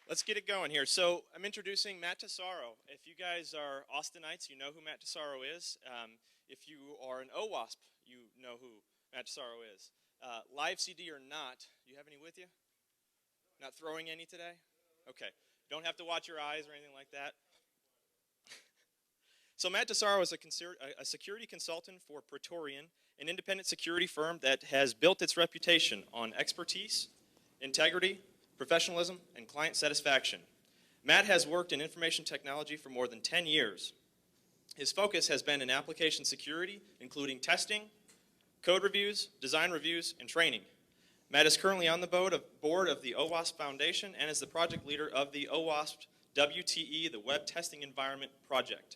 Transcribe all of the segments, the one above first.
Let's get it going here. So I'm introducing Matt Tesauro. If you guys are Austinites, you know who Matt Tesauro is. If you are an Owasp, you know who Matt Tesauro is. Live CD or not, do you have any with you? Not throwing any today? Okay. Don't have to watch your eyes or anything like that. So Matt Tesauro is a security consultant for Praetorian, an independent security firm that has built its reputation on expertise, integrity, professionalism, and client satisfaction. Matt has worked in information technology for more than 10 years. His focus has been in application security, including testing, code reviews, design reviews, and training. Matt is currently on the board of the Owasp Foundation and is the project leader of the Owasp WTE, the Web Testing Environment Project.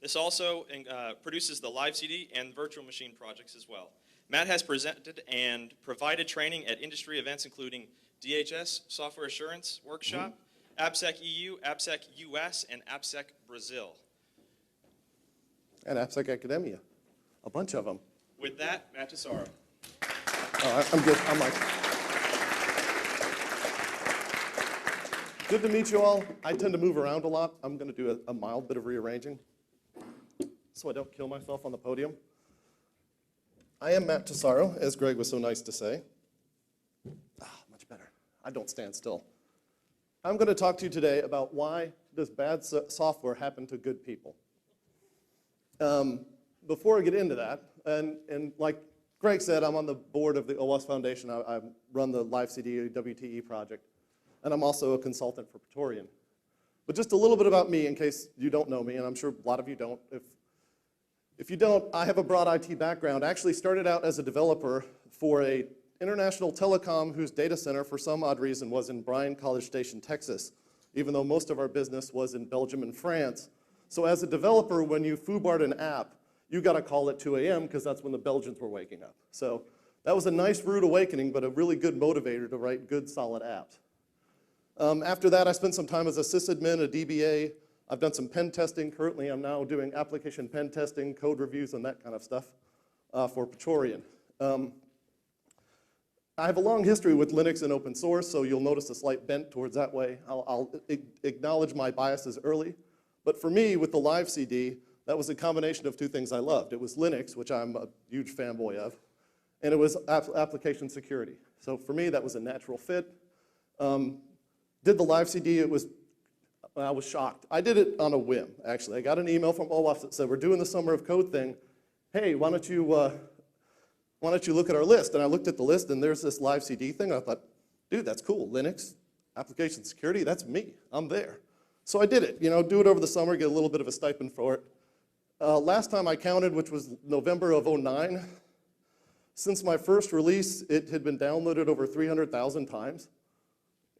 This also produces the Live CD and virtual machine projects as well. Matt has presented and provided training at industry events including DHS Software Assurance Workshop, AppSec EU, AppSec US, and AppSec Brazil. And AppSec Academia, a bunch of them. With that, Matt Tesauro. I'm good. I'm like. Good to meet you all. I tend to move around a lot. I'm going to do a mild bit of rearranging so I don't kill myself on the podium. I am Matt Tesauro, as Greg was so nice to say. Much better. I don't stand still. I'm going to talk to you today about why does bad software happen to good people. Before I get into that, and like Greg said, I'm on the board of the Owasp Foundation. I run the Live CD WTE project, and I'm also a consultant for Praetorian. But just a little bit about me in case you don't know me, and I'm sure a lot of you don't. If you don't, I have a broad IT background. I actually started out as a developer for an international telecom whose data center, for some odd reason, was in Bryan College Station, Texas, even though most of our business was in Belgium and France. So as a developer, when you foobarred an app, you got a call at 2 a.m. because that's when the Belgians were waking up. So that was a nice rude awakening, but a really good motivator to write good, solid apps. After that, I spent some time as a sysadmin, a DBA. I've done some pen testing. Currently, I'm now doing application pen testing, code reviews, and that kind of stuff for Praetorian. I have a long history with Linux and open source, so you'll notice a slight bent towards that way. I'll acknowledge my biases early. But for me, with the Live CD, that was a combination of two things I loved. It was Linux, which I'm a huge fanboy of, and it was application security. So for me, that was a natural fit. Did the Live CD, I was shocked. I did it on a whim, actually. I got an email from Oauth that said, we're doing the Summer of Code thing. Hey, why don't you look at our list? And I looked at the list, and there's this Live CD thing. I thought, dude, that's cool. Linux, application security, that's me. I'm there. So I did it. Do it over the summer, get a little bit of a stipend for it. Last time I counted, which was November of '09, since my first release, it had been downloaded over 300,000 times.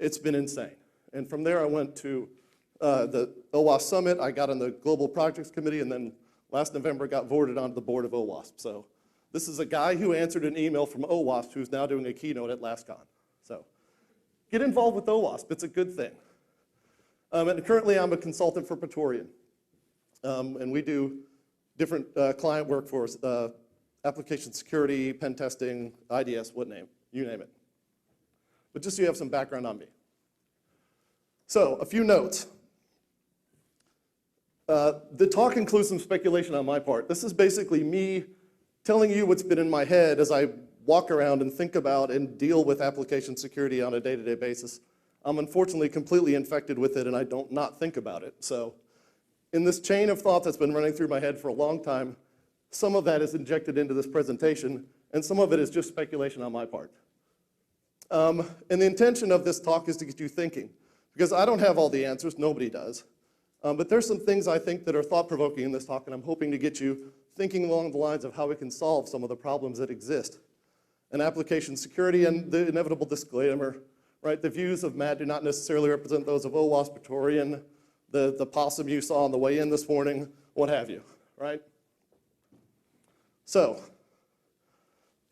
It's been insane. And from there, I went to the Oauth Summit. I got on the Global Projects Committee, and then last November got voted onto the board of Owasp. So this is a guy who answered an email from Owasp who's now doing a keynote at LASCON. So get involved with Owasp. It's a good thing. And currently, I'm a consultant for Praetorian. And we do different client work for application security, pen testing, IDS, you name it. But just so you have some background on me. So, a few notes. The talk includes some speculation on my part. This is basically me telling you what's been in my head as I walk around and think about and deal with application security on a day-to-day basis. I'm unfortunately completely infected with it, and I don't not think about it. So in this chain of thought that's been running through my head for a long time, some of that is injected into this presentation, and some of it is just speculation on my part. And the intention of this talk is to get you thinking, because I don't have all the answers, nobody does. But there's some things I think that are thought-provoking in this talk, and I'm hoping to get you thinking along the lines of how we can solve some of the problems that exist. And application security and the inevitable disclaimer, right? The views of Matt do not necessarily represent those of Owasp, Praetorian, the possum you saw on the way in this morning, what have you, right? So,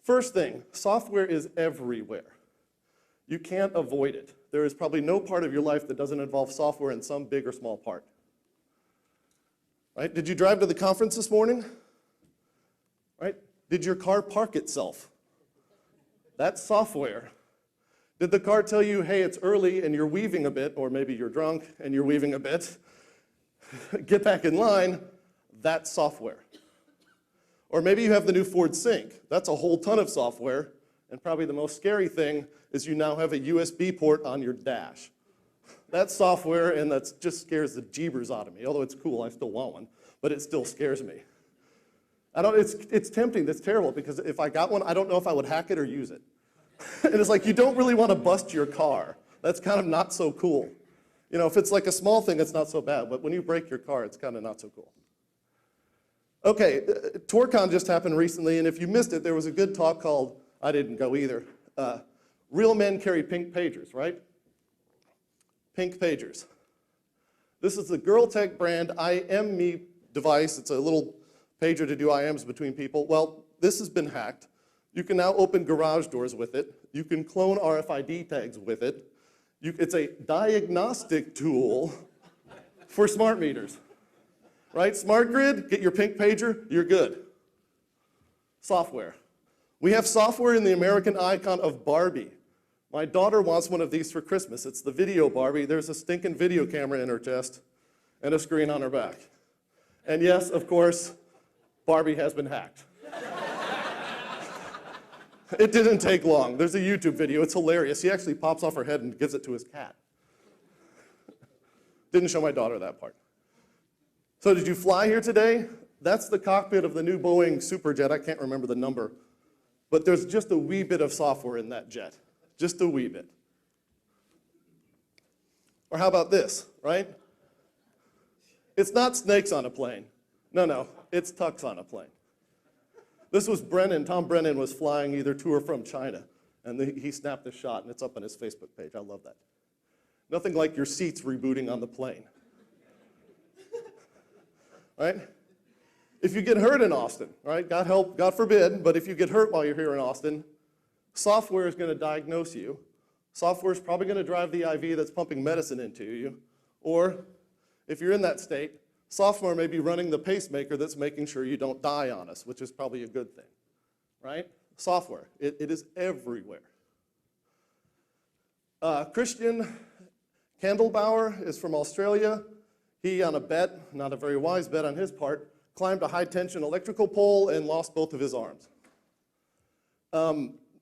first thing, software is everywhere. You can't avoid it. There is probably no part of your life that doesn't involve software in some big or small part. Right? Did you drive to the conference this morning? Right? Did your car park itself? That's software. Did the car tell you, hey, it's early and you're weaving a bit, or maybe you're drunk and you're weaving a bit? Get back in line. That's software. Or maybe you have the new Ford Sync. That's a whole ton of software. And probably the most scary thing is you now have a USB port on your dash. That's software, and that just scares the jeebers out of me. Although it's cool, I still want one, but it still scares me. It's tempting, that's terrible, because if I got one, I don't know if I would hack it or use it. And it's like, you don't really want to bust your car. That's kind of not so cool. You know, if it's like a small thing, it's not so bad, but when you break your car, it's kind of not so cool. Okay, TourCon just happened recently, and if you missed it, there was a good talk called, I didn't go either, Real Men Carry Pink Pagers, right? Pink Pagers. This is the Girl Tech brand IM.me device. It's a little pager to do IMs between people. Well, this has been hacked. You can now open garage doors with it. You can clone RFID tags with it. It's a diagnostic tool for smart meters. Right? Smart grid, get your pink pager, you're good. Software. We have software in the American icon of Barbie. My daughter wants one of these for Christmas. It's the video Barbie. There's a stinking video camera in her chest and a screen on her back. And yes, of course, Barbie has been hacked. It didn't take long. There's a YouTube video. It's hilarious. He actually pops off her head and gives it to his cat. Didn't show my daughter that part. So did you fly here today? That's the cockpit of the new Boeing Superjet. I can't remember the number. But there's just a wee bit of software in that jet. Just a wee bit. Or how about this, right? It's not snakes on a plane. No, it's tucks on a plane. This was Brennan. Tom Brennan was flying either to or from China, and he snapped a shot, and it's up on his Facebook page. I love that. Nothing like your seats rebooting on the plane. Right? If you get hurt in Austin, right? God help, God forbid, but if you get hurt while you're here in Austin, software is going to diagnose you. Software is probably going to drive the IV that's pumping medicine into you. Or, if you're in that state, software may be running the pacemaker that's making sure you don't die on us, which is probably a good thing, right? Software, it is everywhere. Christian Kandelbauer is from Australia. He, on a bet, not a very wise bet on his part, climbed a high-tension electrical pole and lost both of his arms.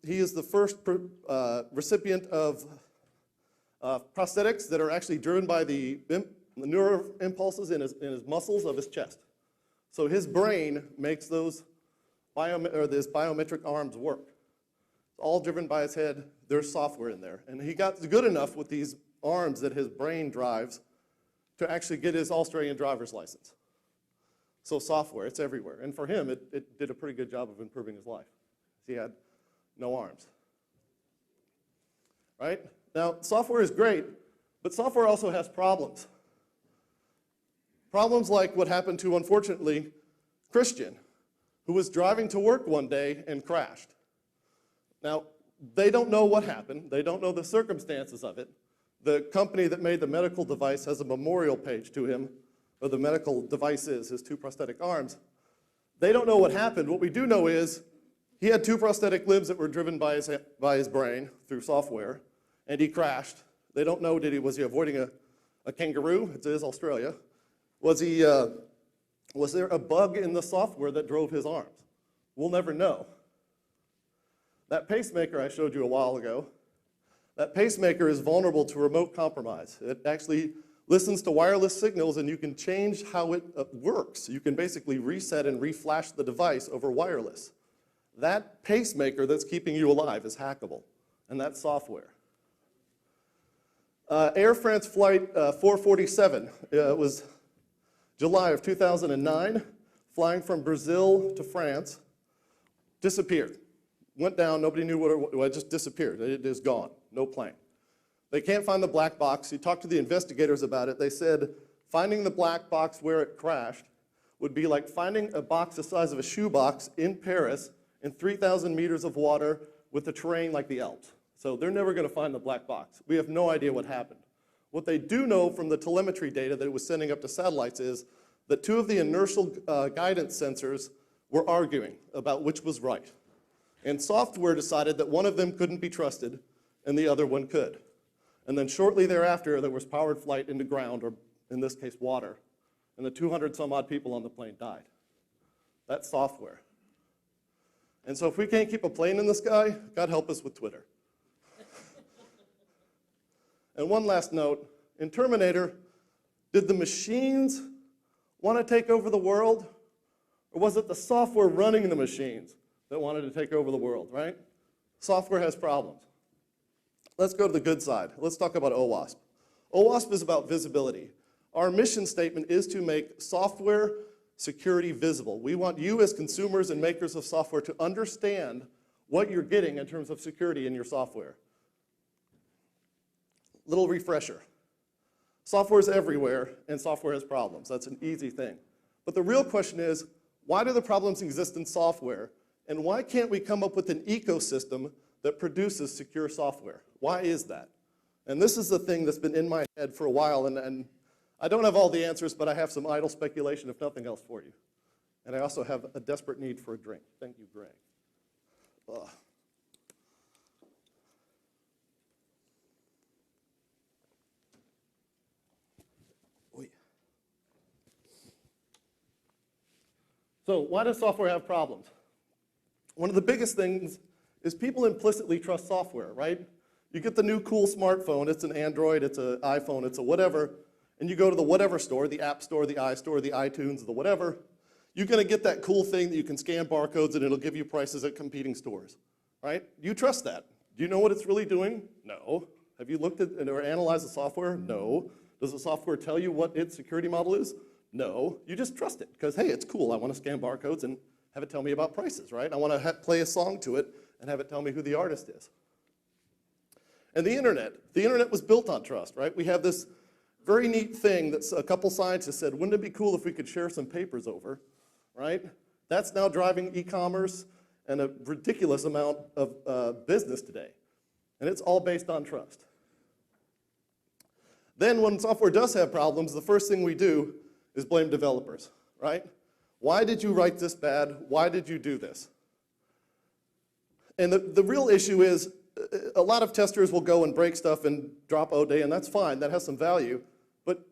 He is the first recipient of prosthetics that are actually driven by the neural impulses in his muscles of his chest. So his brain makes those this biometric arms work. It's all driven by his head. There's software in there. And he got good enough with these arms that his brain drives to actually get his Australian driver's license. So software, it's everywhere. And for him, it did a pretty good job of improving his life. He had no arms. Right? Now, software is great, but software also has problems. Problems like what happened to, unfortunately, Christian, who was driving to work one day and crashed. Now, they don't know what happened. They don't know the circumstances of it. The company that made the medical device has a memorial page to him, or the medical devices, his two prosthetic arms. They don't know what happened. What we do know is he had two prosthetic limbs that were driven by his brain through software, and he crashed. They don't know, was he avoiding a kangaroo? It is Australia. Was there a bug in the software that drove his arms? We'll never know. That pacemaker I showed you a while ago, that pacemaker is vulnerable to remote compromise. It actually listens to wireless signals, and you can change how it works. You can basically reset and reflash the device over wireless. That pacemaker that's keeping you alive is hackable, and that's software. Air France Flight 447 was July of 2009, flying from Brazil to France, disappeared. Went down, nobody knew what it just disappeared. It is gone, no plane. They can't find the black box. You talk to the investigators about it. They said finding the black box where it crashed would be like finding a box the size of a shoebox in Paris in 3,000 meters of water with the terrain like the Alps. So they're never going to find the black box. We have no idea what happened. What they do know from the telemetry data that it was sending up to satellites is that two of the inertial guidance sensors were arguing about which was right. And software decided that one of them couldn't be trusted, and the other one could. And then shortly thereafter, there was powered flight into ground, or in this case, water, and the 200 some odd people on the plane died. That's software. And so if we can't keep a plane in the sky, God help us with Twitter. And one last note, in Terminator, did the machines want to take over the world? Or was it the software running the machines that wanted to take over the world, right? Software has problems. Let's go to the good side. Let's talk about Owasp. Owasp is about visibility. Our mission statement is to make software security visible. We want you as consumers and makers of software to understand what you're getting in terms of security in your software. Little refresher. Software is everywhere, and software has problems. That's an easy thing. But the real question is, why do the problems exist in software, and why can't we come up with an ecosystem that produces secure software? Why is that? And this is the thing that's been in my head for a while, and I don't have all the answers, but I have some idle speculation, if nothing else, for you. And I also have a desperate need for a drink. Thank you, Greg. Ugh. So why does software have problems? One of the biggest things is people implicitly trust software, right? You get the new cool smartphone, it's an Android, it's an iPhone, it's a whatever, and you go to the whatever store, the App Store, the iStore, the iTunes, the whatever, you're gonna get that cool thing that you can scan barcodes and it'll give you prices at competing stores, right? You trust that. Do you know what it's really doing? No. Have you looked at or analyzed the software? No. Does the software tell you what its security model is? No, you just trust it because, hey, it's cool. I want to scan barcodes and have it tell me about prices, right? I want to play a song to it and have it tell me who the artist is. And the internet was built on trust, right? We have this very neat thing that a couple scientists said, wouldn't it be cool if we could share some papers over, right? That's now driving e-commerce and a ridiculous amount of business today. And it's all based on trust. Then when software does have problems, the first thing we do is blame developers, right? Why did you write this bad? Why did you do this? And the real issue is a lot of testers will go and break stuff and drop ODay, and that's fine. That has some value. But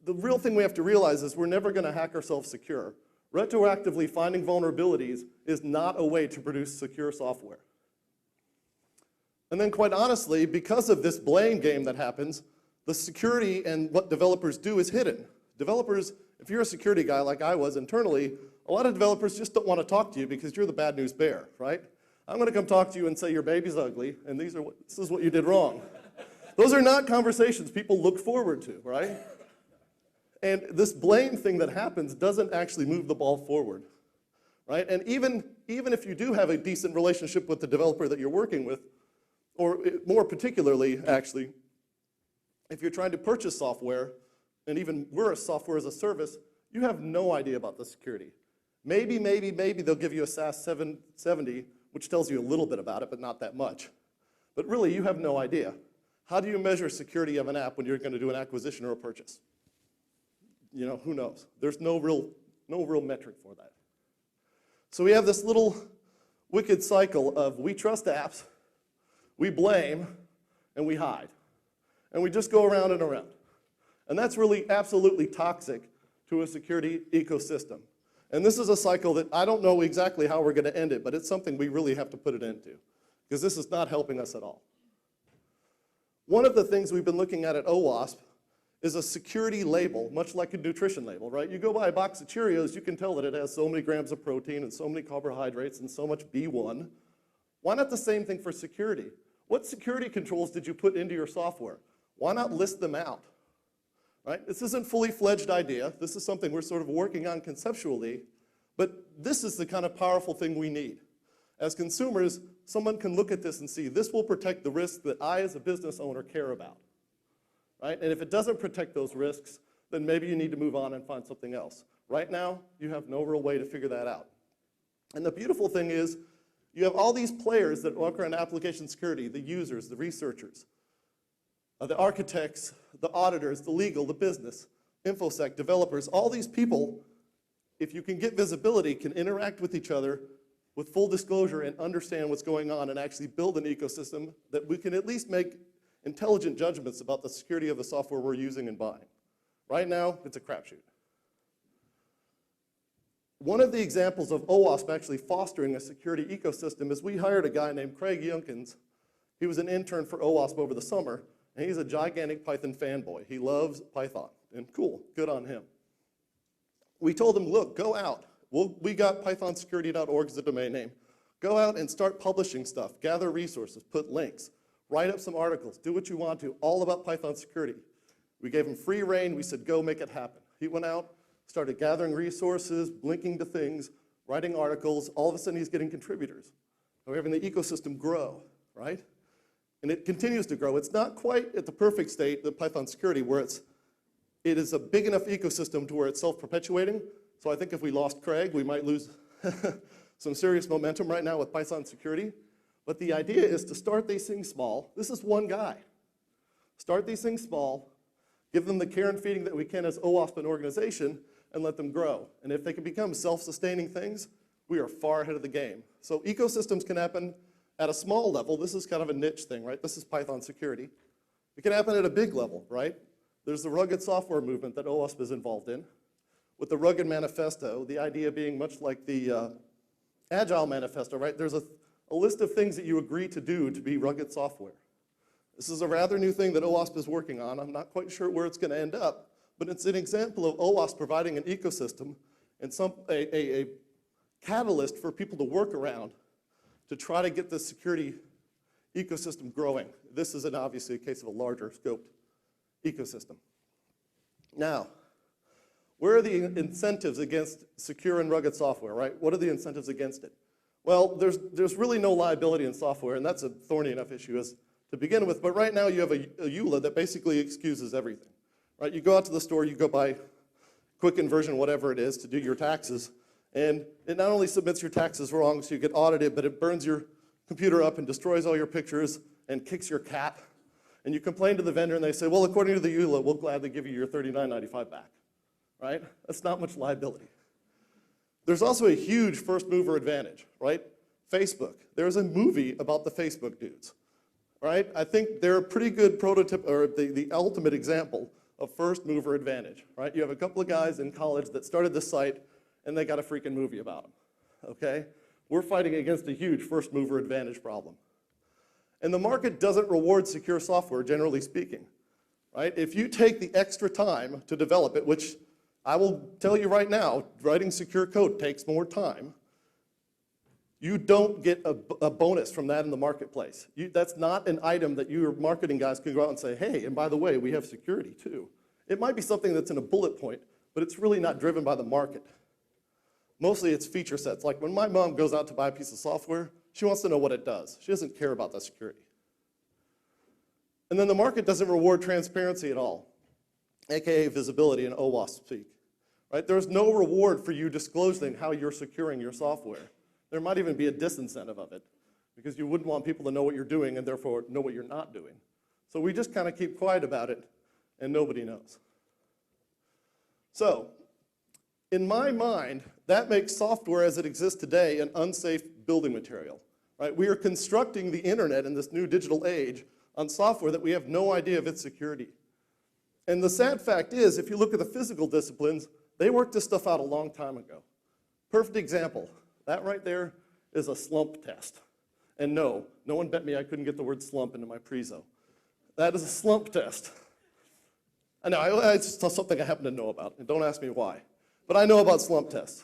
the real thing we have to realize is we're never going to hack ourselves secure. Retroactively finding vulnerabilities is not a way to produce secure software. And then quite honestly, because of this blame game that happens, the security and what developers do is hidden. Developers, if you're a security guy like I was internally, a lot of developers just don't want to talk to you because you're the bad news bear, right? I'm going to come talk to you and say your baby's ugly, and this is what you did wrong. Those are not conversations people look forward to, right? And this blame thing that happens doesn't actually move the ball forward, right? And even if you do have a decent relationship with the developer that you're working with, or more particularly, actually, if you're trying to purchase software, and even worse, software as a service, you have no idea about the security. Maybe they'll give you a SAS 770, which tells you a little bit about it, but not that much. But really, you have no idea. How do you measure security of an app when you're going to do an acquisition or a purchase? You know, who knows? There's no real metric for that. So we have this little wicked cycle of we trust apps, we blame, and we hide. And we just go around and around. And that's really absolutely toxic to a security ecosystem. And this is a cycle that I don't know exactly how we're going to end it, but it's something we really have to put it into, because this is not helping us at all. One of the things we've been looking at Owasp is a security label, much like a nutrition label, right? You go buy a box of Cheerios, you can tell that it has so many grams of protein and so many carbohydrates and so much B1. Why not the same thing for security? What security controls did you put into your software? Why not list them out? Right? This isn't a fully fledged idea. This is something we're sort of working on conceptually, but this is the kind of powerful thing we need. As consumers, someone can look at this and see, this will protect the risks that I as a business owner care about. Right? And if it doesn't protect those risks, then maybe you need to move on and find something else. Right now, you have no real way to figure that out. And the beautiful thing is, you have all these players that work around application security, the users, the researchers, the architects, the auditors, the legal, the business, InfoSec, developers, all these people, if you can get visibility, can interact with each other with full disclosure and understand what's going on and actually build an ecosystem that we can at least make intelligent judgments about the security of the software we're using and buying. Right now, it's a crapshoot. One of the examples of Owasp actually fostering a security ecosystem is we hired a guy named Craig Yunkins. He was an intern for Owasp over the summer, and he's a gigantic Python fanboy. He loves Python, and cool, good on him. We told him, look, go out. We got pythonsecurity.org as a domain name. Go out and start publishing stuff, gather resources, put links, write up some articles, do what you want to, all about Python security. We gave him free rein. We said, go make it happen. He went out, started gathering resources, linking to things, writing articles. All of a sudden, he's getting contributors. We're having the ecosystem grow, right? And it continues to grow. It's not quite at the perfect state, the Python security, where it is a big enough ecosystem to where it's self-perpetuating. So I think if we lost Craig, we might lose some serious momentum right now with Python security. But the idea is to start these things small. This is one guy. Start these things small, give them the care and feeding that we can as Oauth an organization, and let them grow. And if they can become self-sustaining things, we are far ahead of the game. So ecosystems can happen at a small level. This is kind of a niche thing, right? This is Python security. It can happen at a big level, right? There's the rugged software movement that Oauth is involved in. With the rugged manifesto, the idea being much like the agile manifesto, right? There's a list of things that you agree to do to be rugged software. This is a rather new thing that Oauth is working on. I'm not quite sure where it's going to end up, but it's an example of Oauth providing an ecosystem and a catalyst for people to work around to try to get the security ecosystem growing. This is obviously a case of a larger scoped ecosystem. Now, where are the incentives against secure and rugged software, right? What are the incentives against it? Well, there's really no liability in software, and that's a thorny enough issue as to begin with, but right now you have a EULA that basically excuses everything, right? You go out to the store, you go buy quick conversion, whatever it is, to do your taxes, and it not only submits your taxes wrong so you get audited, but it burns your computer up and destroys all your pictures and kicks your cat, and you complain to the vendor and they say, well, according to the EULA, we'll gladly give you your $39.95 back, right? That's not much liability. There's also a huge first mover advantage, right? Facebook. There's a movie about the Facebook dudes, right? I think they're a pretty good prototype, or the ultimate example of first mover advantage, right? You have a couple of guys in college that started this site, and they got a freaking movie about them, okay? We're fighting against a huge first mover advantage problem. And the market doesn't reward secure software, generally speaking, right? If you take the extra time to develop it, which I will tell you right now, writing secure code takes more time. You don't get a bonus from that in the marketplace. That's not an item that your marketing guys can go out and say, hey, and by the way, we have security too. It might be something that's in a bullet point, but it's really not driven by the market. Mostly it's feature sets. Like when my mom goes out to buy a piece of software, she wants to know what it does. She doesn't care about the security. And then the market doesn't reward transparency at all, aka visibility in Oauth speak. Right? There's no reward for you disclosing how you're securing your software. There might even be a disincentive of it because you wouldn't want people to know what you're doing and therefore know what you're not doing. So we just kind of keep quiet about it and nobody knows. So in my mind, that makes software as it exists today an unsafe building material. Right? We are constructing the internet in this new digital age on software that we have no idea of its security. And the sad fact is, if you look at the physical disciplines, they worked this stuff out a long time ago. Perfect example. That right there is a slump test. And no one bet me I couldn't get the word slump into my prezo. That is a slump test. I know, it's just something I happen to know about, and don't ask me why. But I know about slump tests.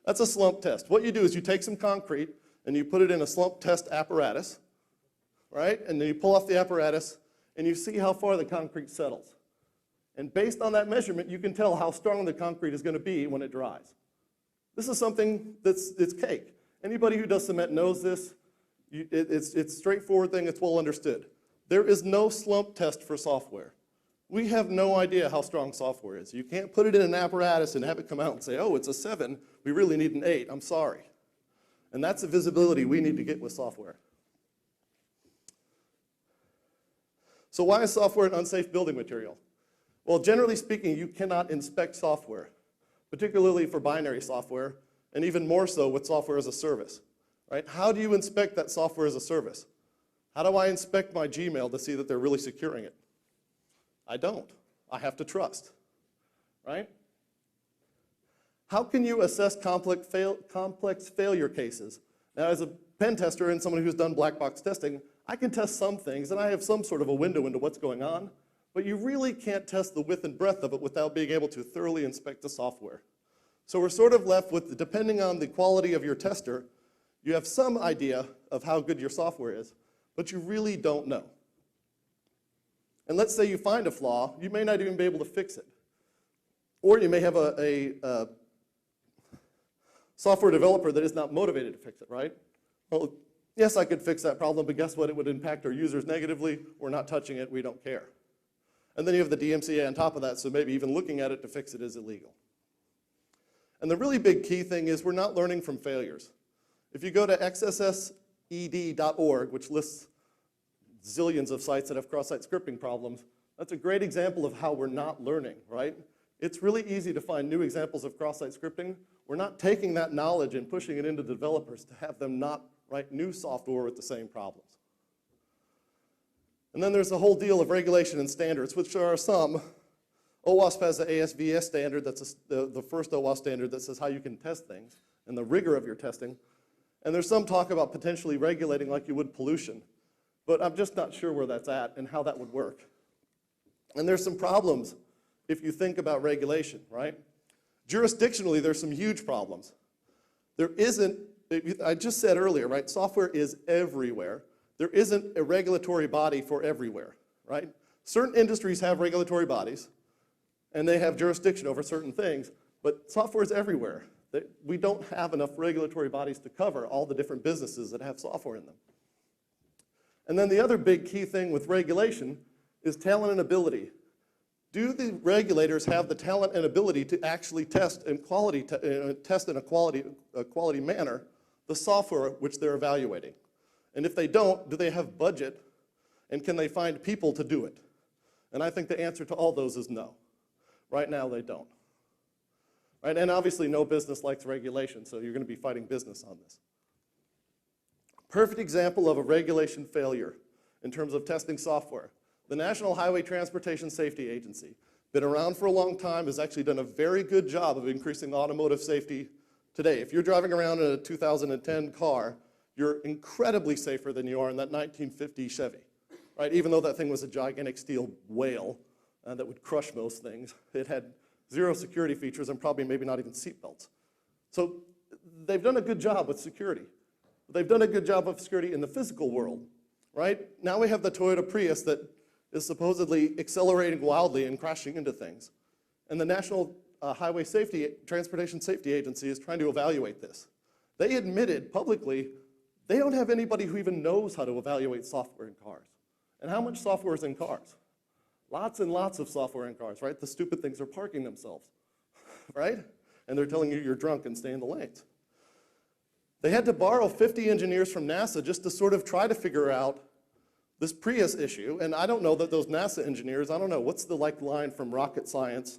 That's a slump test. What you do is you take some concrete and you put it in a slump test apparatus, right? And then you pull off the apparatus and you see how far the concrete settles. And based on that measurement, you can tell how strong the concrete is going to be when it dries. This is something it's cake. Anybody who does cement knows this. It's a straightforward thing. It's well understood. There is no slump test for software. We have no idea how strong software is. You can't put it in an apparatus and have it come out and say, oh, it's a 7. We really need an 8. I'm sorry. And that's the visibility we need to get with software. So why is software an unsafe building material? Well, generally speaking, you cannot inspect software, particularly for binary software, and even more so with software as a service. right? How do you inspect that software as a service? How do I inspect my Gmail to see that they're really securing it? I don't. I have to trust, right? How can you assess complex failure cases? Now, as a pen tester and someone who's done black box testing, I can test some things, and I have some sort of a window into what's going on, but you really can't test the width and breadth of it without being able to thoroughly inspect the software. So we're sort of left with, depending on the quality of your tester, you have some idea of how good your software is, but you really don't know. And let's say you find a flaw, you may not even be able to fix it. Or you may have a software developer that is not motivated to fix it, right? Well, yes, I could fix that problem, but guess what? It would impact our users negatively. We're not touching it. We don't care. And then you have the DMCA on top of that, so maybe even looking at it to fix it is illegal. And the really big key thing is we're not learning from failures. If you go to xssed.org, which lists zillions of sites that have cross-site scripting problems, that's a great example of how we're not learning, right? It's really easy to find new examples of cross-site scripting. We're not taking that knowledge and pushing it into the developers to have them not write new software with the same problems. And then there's the whole deal of regulation and standards, which there are some. Owasp has the ASVS standard, that's the first Oauth standard that says how you can test things and the rigor of your testing. And there's some talk about potentially regulating like you would pollution. But I'm just not sure where that's at and how that would work. And there's some problems if you think about regulation, right? Jurisdictionally, there's some huge problems. There isn't, I just said earlier, right, software is everywhere. There isn't a regulatory body for everywhere, right? Certain industries have regulatory bodies, and they have jurisdiction over certain things, but software is everywhere. We don't have enough regulatory bodies to cover all the different businesses that have software in them. And then the other big key thing with regulation is talent and ability. Do the regulators have the talent and ability to actually test in a quality manner the software which they're evaluating? And if they don't, do they have budget, and can they find people to do it? And I think the answer to all those is no. Right now, they don't. Right? And obviously, no business likes regulation, so you're going to be fighting business on this. Perfect example of a regulation failure in terms of testing software. The National Highway Transportation Safety Agency, been around for a long time, has actually done a very good job of increasing automotive safety today. If you're driving around in a 2010 car, you're incredibly safer than you are in that 1950 Chevy, right? Even though that thing was a gigantic steel whale that would crush most things. It had zero security features and probably maybe not even seat belts. So they've done a good job with security. They've done a good job of security in the physical world, right? Now we have the Toyota Prius that is supposedly accelerating wildly and crashing into things. And the National Highway Transportation Safety Agency is trying to evaluate this. They admitted publicly they don't have anybody who even knows how to evaluate software in cars. And how much software is in cars? Lots and lots of software in cars, right? The stupid things are parking themselves, right? And they're telling you you're drunk and stay in the lanes. They had to borrow 50 engineers from NASA just to sort of try to figure out this Prius issue. And I don't know that those NASA engineers, I don't know, what's the line from rocket science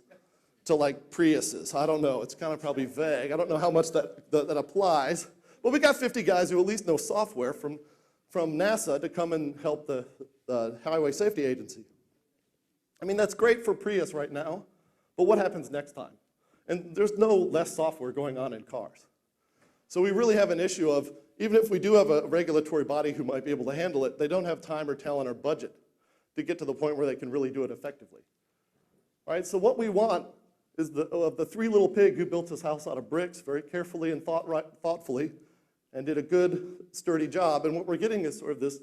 to Priuses? I don't know, it's kind of probably vague. I don't know how much that applies. But we got 50 guys who at least know software from NASA to come and help the Highway Safety Agency. I mean, that's great for Prius right now, but what happens next time? And there's no less software going on in cars. So we really have an issue of, even if we do have a regulatory body who might be able to handle it, they don't have time or talent or budget to get to the point where they can really do it effectively. All right, so what we want is the three little pig who built his house out of bricks very carefully and thoughtfully and did a good, sturdy job. And what we're getting is sort of this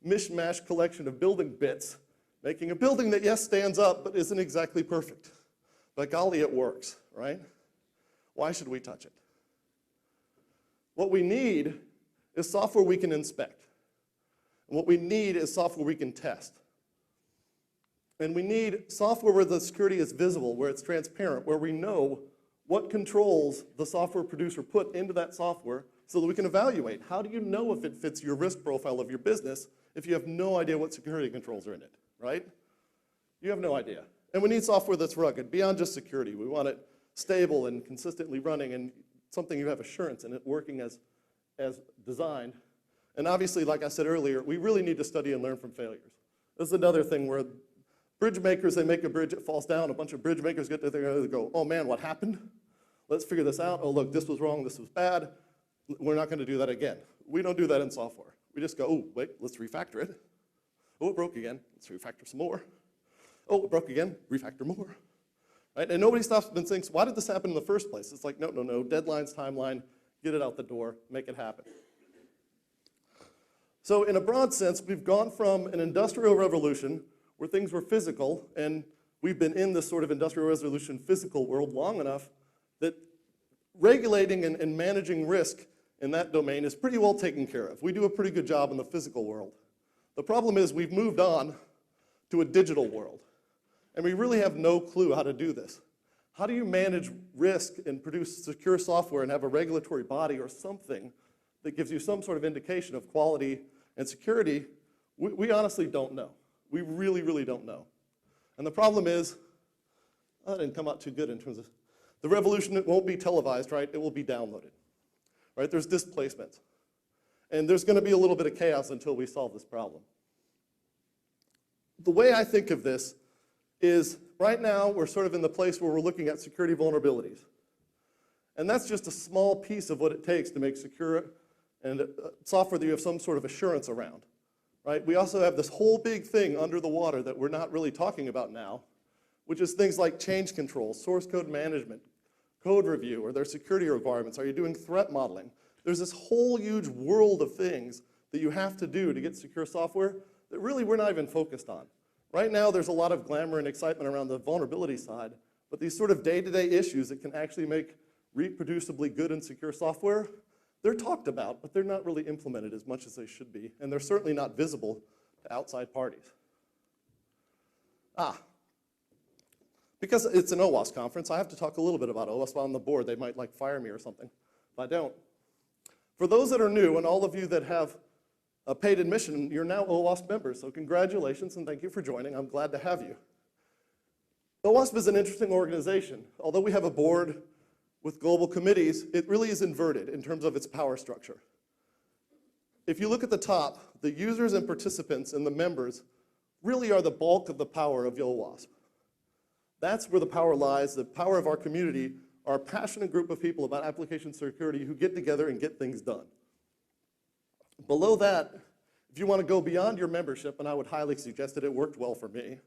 mishmash collection of building bits, making a building that, yes, stands up, but isn't exactly perfect. But golly, it works, right? Why should we touch it? What we need is software we can inspect. And what we need is software we can test. And we need software where the security is visible, where it's transparent, where we know what controls the software producer put into that software so that we can evaluate. How do you know if it fits your risk profile of your business if you have no idea what security controls are in it, right? You have no idea. And we need software that's rugged, beyond just security. We want it stable and consistently running and something you have assurance in it working as as designed. And obviously, like I said earlier, we really need to study and learn from failures. This is another thing where bridge makers, they make a bridge, it falls down, a bunch of bridge makers get together, they go, oh man, what happened? Let's figure this out. Oh look, this was wrong, this was bad. We're not gonna do that again. We don't do that in software. We just go, oh wait, let's refactor it. Oh, it broke again, let's refactor some more. Oh, it broke again, refactor more. Right? And nobody stops and thinks, why did this happen in the first place? It's like, no, deadlines, timeline, get it out the door, make it happen. So in a broad sense, we've gone from an industrial revolution where things were physical, and we've been in this sort of industrial revolution physical world long enough that regulating and managing risk in that domain is pretty well taken care of. We do a pretty good job in the physical world. The problem is we've moved on to a digital world, and we really have no clue how to do this. How do you manage risk and produce secure software and have a regulatory body or something that gives you some sort of indication of quality and security? We honestly don't know. We really, really don't know. And the problem is, that didn't come out too good in terms of, the revolution, it won't be televised, right? It will be downloaded, right? There's displacement. And there's gonna be a little bit of chaos until we solve this problem. The way I think of this is, right now, we're sort of in the place where we're looking at security vulnerabilities. And that's just a small piece of what it takes to make secure and software that you have some sort of assurance around, right? We also have this whole big thing under the water that we're not really talking about now, which is things like change control, source code management, code review, are there security requirements? Are you doing threat modeling? There's this whole huge world of things that you have to do to get secure software that really we're not even focused on. Right now, there's a lot of glamour and excitement around the vulnerability side, but these sort of day-to-day issues that can actually make reproducibly good and secure software, they're talked about, but they're not really implemented as much as they should be, and they're certainly not visible to outside parties. Because it's an Oauth conference, I have to talk a little bit about Oauth. On the board, they might like fire me or something, if I don't. For those that are new, and all of you that have a paid admission, you're now Oauth members, so congratulations and thank you for joining. I'm glad to have you. Oauth is an interesting organization. Although we have a board with global committees, it really is inverted in terms of its power structure. If you look at the top, the users and participants and the members really are the bulk of the power of Oauth. That's where the power lies. The power of our community are a passionate group of people about application security who get together and get things done. Below that, if you want to go beyond your membership, and I would highly suggest it worked well for me,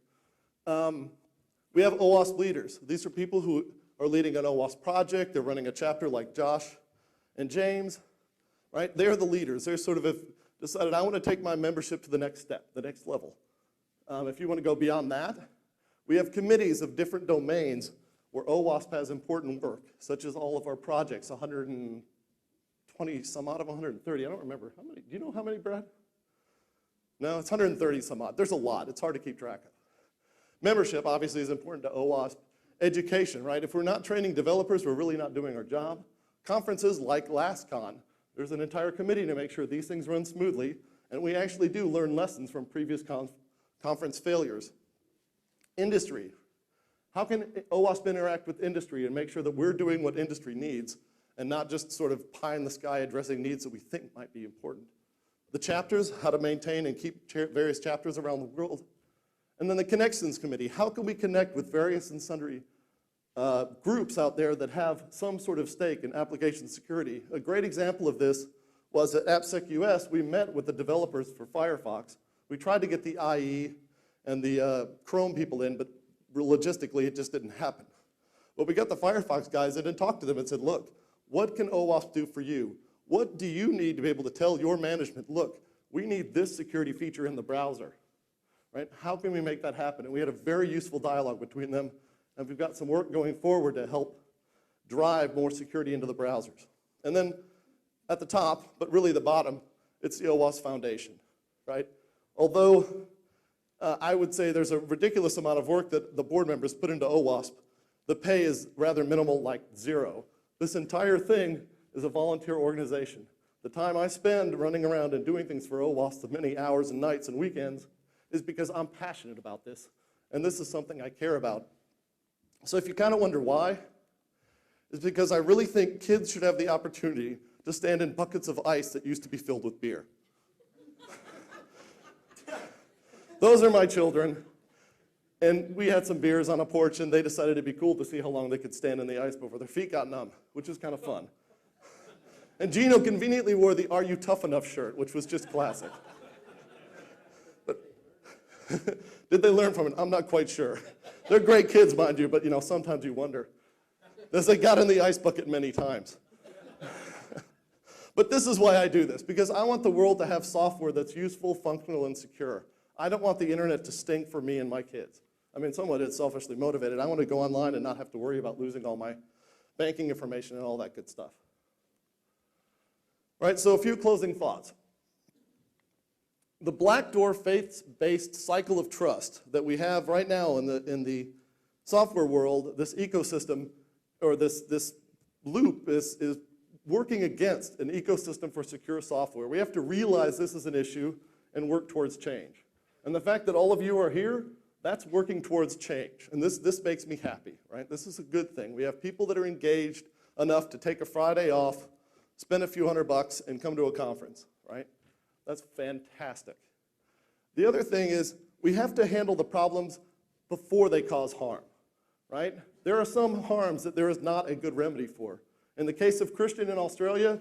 we have Oauth leaders. These are people who are leading an Oauth project. They're running a chapter like Josh and James, right? They're the leaders. They're sort of decided, I want to take my membership to the next step, the next level. If you want to go beyond that, we have committees of different domains where Oauth has important work, such as all of our projects, 120 some odd of 130. I don't remember. How many? Do you know how many, Brad? No, it's 130 some odd. There's a lot. It's hard to keep track of. Membership, obviously, is important to Oauth. Education, right? If we're not training developers, we're really not doing our job. Conferences like LASCON, there's an entire committee to make sure these things run smoothly, and we actually do learn lessons from previous conference failures. Industry. How can Oauth interact with industry and make sure that we're doing what industry needs and not just sort of pie in the sky addressing needs that we think might be important? The chapters, how to maintain and keep various chapters around the world. And then the Connections Committee. How can we connect with various and sundry groups out there that have some sort of stake in application security? A great example of this was at AppSec US, we met with the developers for Firefox. We tried to get the IE and the Chrome people in, but logistically it just didn't happen. But we got the Firefox guys in and talked to them and said, look, what can Oauth do for you? What do you need to be able to tell your management, look, we need this security feature in the browser, right? How can we make that happen? And we had a very useful dialogue between them, and we've got some work going forward to help drive more security into the browsers. And then at the top, but really the bottom, it's the Oauth Foundation, right? Although I would say there's a ridiculous amount of work that the board members put into Oauth, the pay is rather minimal, like zero. This entire thing is a volunteer organization. The time I spend running around and doing things for Oauth, the many hours and nights and weekends, is because I'm passionate about this, and this is something I care about. So if you kind of wonder why, it's because I really think kids should have the opportunity to to stand in buckets of ice that used to be filled with beer. Those are my children. And we had some beers on a porch, and they decided it'd be cool to see how long they could stand in the ice before their feet got numb, which was kind of fun. And Gino conveniently wore the "Are You Tough Enough" shirt, which was just classic. But did they learn from it? I'm not quite sure. They're great kids, mind you, but sometimes you wonder. As they got in the ice bucket many times. But this is why I do this, because I want the world to have software that's useful, functional, and secure. I don't want the internet to stink for me and my kids. I mean, somewhat it's selfishly motivated. I want to go online and not have to worry about losing all my banking information and all that good stuff. Right, so a few closing thoughts. The black door faith-based cycle of trust that we have right now in the software world, this ecosystem, or this loop is working against an ecosystem for secure software. We have to realize this is an issue and work towards change. And the fact that all of you are here, that's working towards change. And this makes me happy, right? This is a good thing. We have people that are engaged enough to take a Friday off, spend a few $100 and come to a conference, right? That's fantastic. The other thing is we have to handle the problems before they cause harm, right? There are some harms that there is not a good remedy for. In the case of Christian in Australia,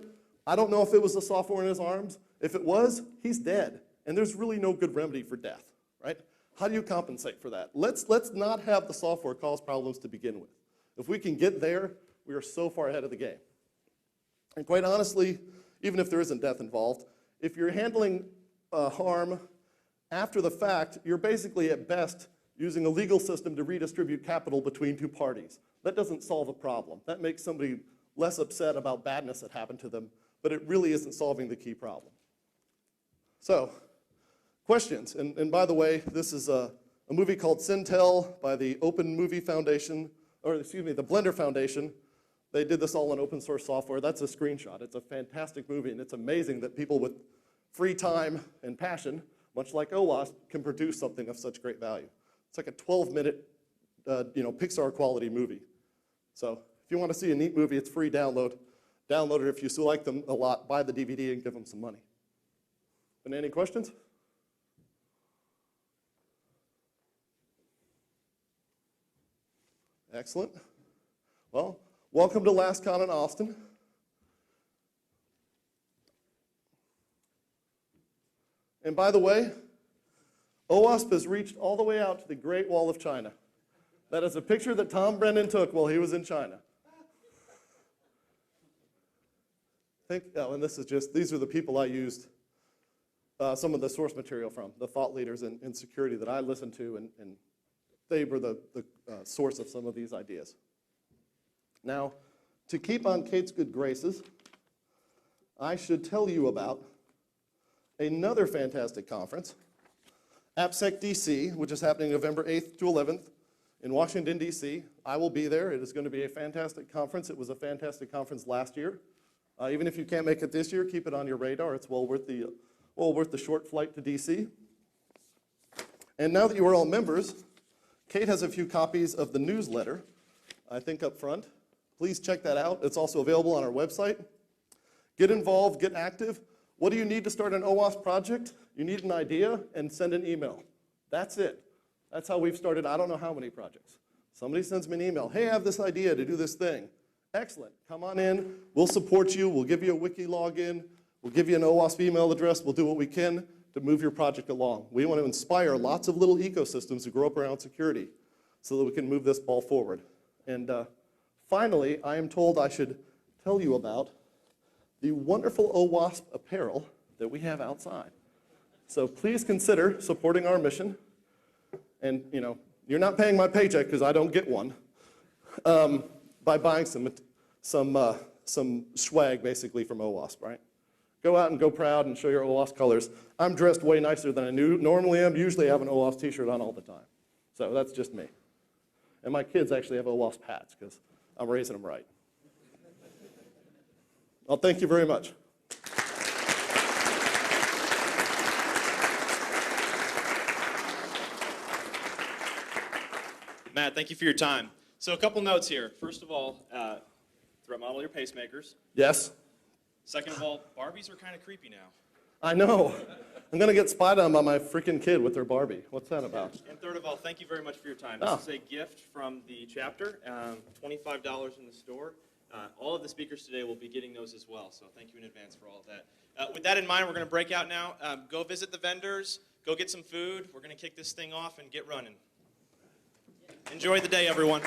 I don't know if it was the software in his arms. If it was, he's dead. And there's really no good remedy for death, right? How do you compensate for that? Let's not have the software cause problems to begin with. If we can get there, we are so far ahead of the game. And quite honestly, even if there isn't death involved, if you're handling harm after the fact, you're basically at best using a legal system to redistribute capital between two parties. That doesn't solve a problem. That makes somebody less upset about badness that happened to them, but it really isn't solving the key problem. So, questions. And by the way, this is a movie called Sintel by the Open Movie Foundation, or excuse me, the Blender Foundation. They did this all in open source software. That's a screenshot. It's a fantastic movie, and it's amazing that people with free time and passion, much like Owasp, can produce something of such great value. It's like a 12-minute, Pixar quality movie. So if you want to see a neat movie, it's free download. Download it if you still like them a lot. Buy the DVD and give them some money. Been any questions? Excellent. Well, welcome to LASCON in Austin. And by the way, Owasp has reached all the way out to the Great Wall of China. That is a picture that Tom Brennan took while he was in China. And this is these are the people I used some of the source material from, the thought leaders in security that I listened to, and they were the source of some of these ideas. Now, to keep on Kate's good graces, I should tell you about another fantastic conference, AppSec DC, which is happening November 8th to 11th in Washington, D.C. I will be there. It is going to be a fantastic conference. It was a fantastic conference last year. Even if you can't make it this year, keep it on your radar. It's well worth the short flight to D.C. And now that you are all members, Kate has a few copies of the newsletter, I think up front. Please check that out. It's also available on our website. Get involved, get active. What do you need to start an Oauth project? You need an idea and send an email. That's it. That's how we've started I don't know how many projects. Somebody sends me an email. Hey, I have this idea to do this thing. Excellent. Come on in. We'll support you. We'll give you a wiki login. We'll give you an Oauth email address. We'll do what we can to move your project along. We want to inspire lots of little ecosystems to grow up around security so that we can move this ball forward. And finally, I am told I should tell you about the wonderful Owasp Apparel that we have outside. So please consider supporting our mission. And you're not paying my paycheck because I don't get one, by buying some swag basically from Owasp, right? Go out and go proud and show your Owasp colors. I'm dressed way nicer than I normally am. Usually I have an Owasp t-shirt on all the time. So that's just me. And my kids actually have Owasp hats because I'm raising them right. Well, thank you very much. Matt, thank you for your time. So a couple notes here. First of all, threat model your pacemakers. Yes. Second of all, Barbies are kind of creepy now. I know. I'm going to get spied on by my freaking kid with their Barbie. What's that about? And third of all, thank you very much for your time. Oh. This is a gift from the chapter, $25 in the store. All of the speakers today will be getting those as well, so thank you in advance for all of that. With that in mind, we're going to break out now. Go visit the vendors, go get some food. We're going to kick this thing off and get running. Enjoy the day, everyone.